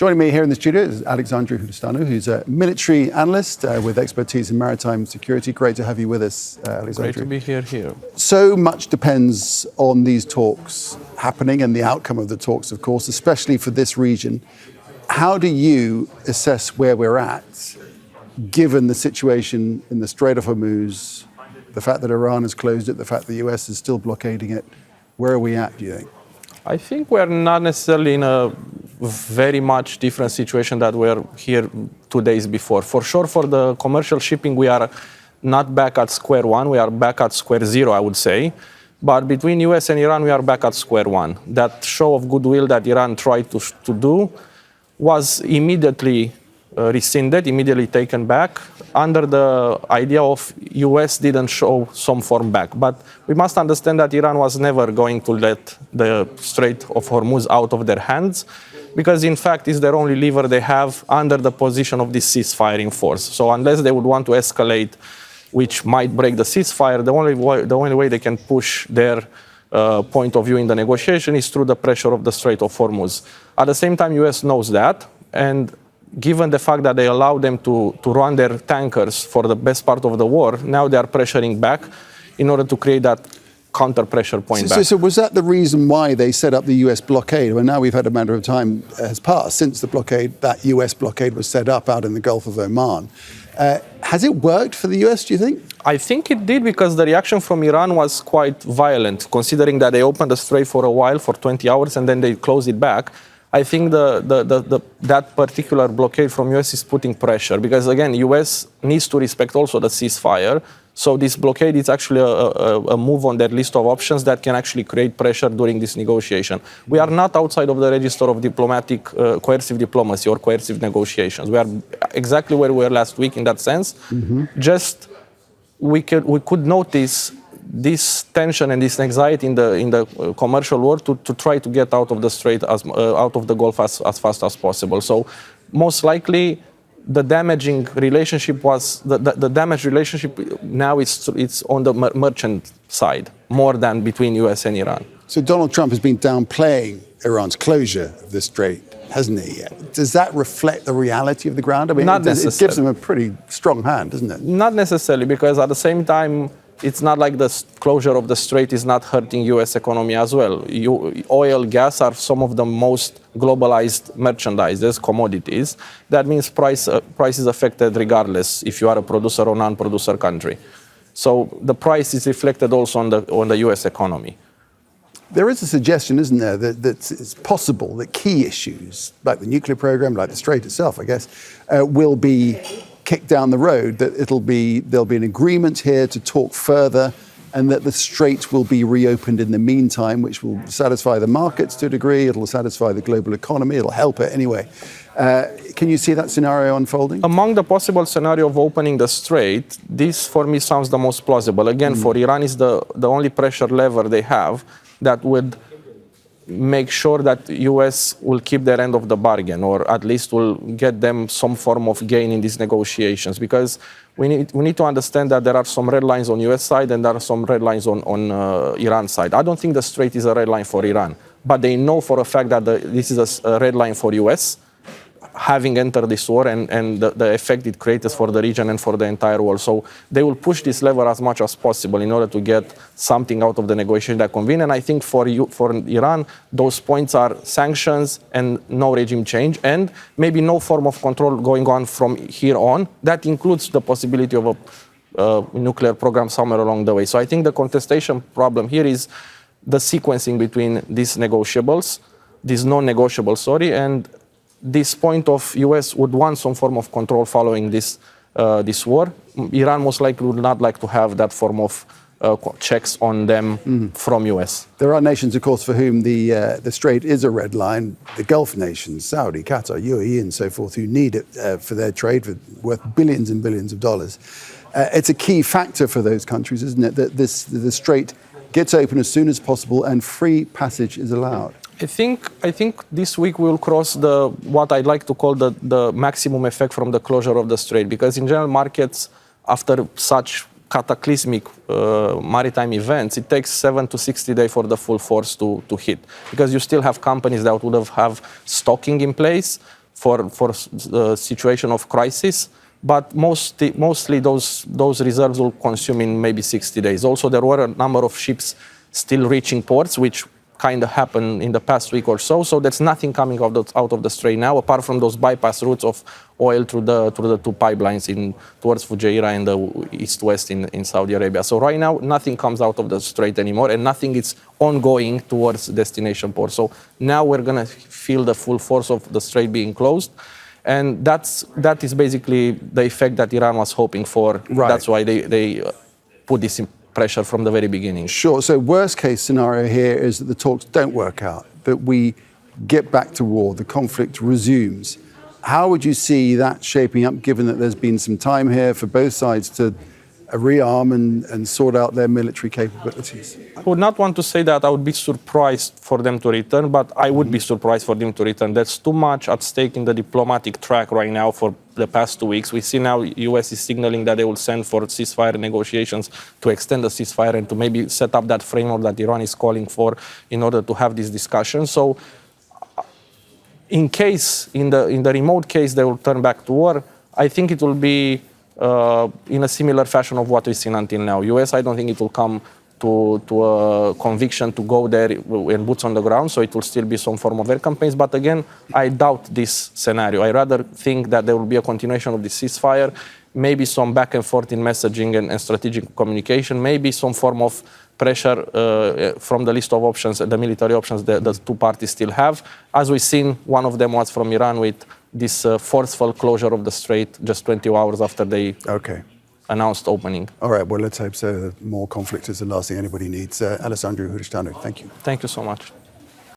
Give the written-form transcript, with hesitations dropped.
Joining me here in the studio is Alexandru Hudisteanu, who's a military analyst with expertise in maritime security. Great to have you with us, Alexandru. Great to be here. So much depends on these talks happening and the outcome of the talks, of course, especially for this region. How do you assess where we're at, given the situation in the Strait of Hormuz, the fact that Iran has closed it, the fact the US is still blockading it? Where are we at, do you think? I think we're not necessarily in a very much different situation that we're here 2 days before. For sure, for the commercial shipping, we are not back at square one. We are back at square zero, I would say. But between US and Iran, we are back at square one. That show of goodwill that Iran tried to do was immediately rescinded, immediately taken back, under the idea of US didn't show some form back. But we must understand that Iran was never going to let the Strait of Hormuz out of their hands, because in fact it's their only lever they have under the position of this ceasefire in force. So unless they would want to escalate, which might break the ceasefire, the only way they can push their point of view in the negotiation is through the pressure of the Strait of Hormuz. At the same time, US knows that, and given the fact that they allow them to run their tankers for the best part of the war, now they are pressuring back in order to create that counter-pressure point back. So was that the reason why they set up the US blockade? Well, now we've had a matter of time has passed since the blockade, that US blockade was set up out in the Gulf of Oman. Has it worked for the US, do you think? I think it did, because the reaction from Iran was quite violent, considering that they opened the strait for a while, for 20 hours, and then they closed it back. I think that particular blockade from US is putting pressure, because again, US needs to respect also the ceasefire. So this blockade is actually a move on their list of options that can actually create pressure during this negotiation. We are not outside of the register of diplomatic coercive diplomacy or coercive negotiations. We are exactly where we were last week in that sense. Mm-hmm. Just we could notice this tension and this anxiety in the commercial world to try to get out of the strait, out of the Gulf as fast as possible. So most likely the damaging relationship was the damaged relationship now it's on the merchant side more than between US and Iran. So Donald Trump has been downplaying Iran's closure of the strait, hasn't he? Does that reflect the reality of the ground? I mean, not it gives them a pretty strong hand, doesn't it? Not necessarily, because at the same time, it's not like the closure of the strait is not hurting U.S. economy as well. Oil, gas are some of the most globalized merchandises, commodities. That means price is affected regardless if you are a producer or non-producer country. So the price is reflected also on the U.S. economy. There is a suggestion, isn't there, that it's possible that key issues, like the nuclear program, like the strait itself, I guess, will be kicked down the road, that there'll be an agreement here to talk further, and that the strait will be reopened in the meantime, which will satisfy the markets to a degree, it'll satisfy the global economy, it'll help it anyway. Can you see that scenario unfolding? Among the possible scenario of opening the strait, this for me sounds the most plausible. Again, for Iran is the only pressure lever they have that would make sure that US will keep their end of the bargain, or at least will get them some form of gain in these negotiations, because we need to understand that there are some red lines on US side and there are some red lines on Iran side. I don't think the strait is a red line for Iran, but they know for a fact that this is a red line for US, having entered this war and the effect it creates for the region and for the entire world. So they will push this lever as much as possible in order to get something out of the negotiation that convene. And I think for Iran, those points are sanctions and no regime change, and maybe no form of control going on from here on. That includes the possibility of a nuclear program somewhere along the way. So I think the contestation problem here is the sequencing between these negotiables, these non-negotiables, and this point of US would want some form of control following this war. Iran most likely would not like to have that form of checks on them from US. There are nations, of course, for whom the strait is a red line. The Gulf nations, Saudi, Qatar, UAE, and so forth, who need it for their trade, worth billions and billions of dollars. It's a key factor for those countries, isn't it, that the strait gets open as soon as possible and free passage is allowed? I think this week we will cross what I'd like to call the maximum effect from the closure of the strait, because in general markets, after such cataclysmic maritime events, it takes 7 to 60 days for the full force to hit, because you still have companies that would have stocking in place for the situation of crisis. But mostly those reserves will consume in maybe 60 days. Also, there were a number of ships still reaching ports, which kind of happened in the past week or so. So there's nothing coming out of the Strait now, apart from those bypass routes of oil through the two pipelines towards Fujairah and the east-west in Saudi Arabia. So right now, nothing comes out of the Strait anymore, and nothing is ongoing towards destination port. So now we're going to feel the full force of the Strait being closed. And that is basically the effect that Iran was hoping for. Right. That's why they put this in pressure from the very beginning. Sure. So worst case scenario here is that the talks don't work out, that we get back to war, the conflict resumes. How would you see that shaping up, given that there's been some time here for both sides to rearm and sort out their military capabilities? I would not want to say that I would be surprised for them to return, but I would be surprised for them to return. There's too much at stake in the diplomatic track right now for the past 2 weeks. We see now U.S. is signaling that they will send for ceasefire negotiations to extend the ceasefire and to maybe set up that framework that Iran is calling for in order to have this discussion. So in the remote case they will turn back to war, I think it will be in a similar fashion of what we've seen until now. US, I don't think it will come to a conviction to go there and boots on the ground, so it will still be some form of air campaigns. But again, I doubt this scenario. I rather think that there will be a continuation of the ceasefire, maybe some back and forth in messaging and strategic communication, maybe some form of pressure from the list of options, the military options that the two parties still have. As we've seen, one of them was from Iran with this forceful closure of the Strait just 20 hours after they announced opening. All right, well, let's hope so. More conflict is the last thing anybody needs. Alexandru Hudisteanu, thank you. Thank you so much.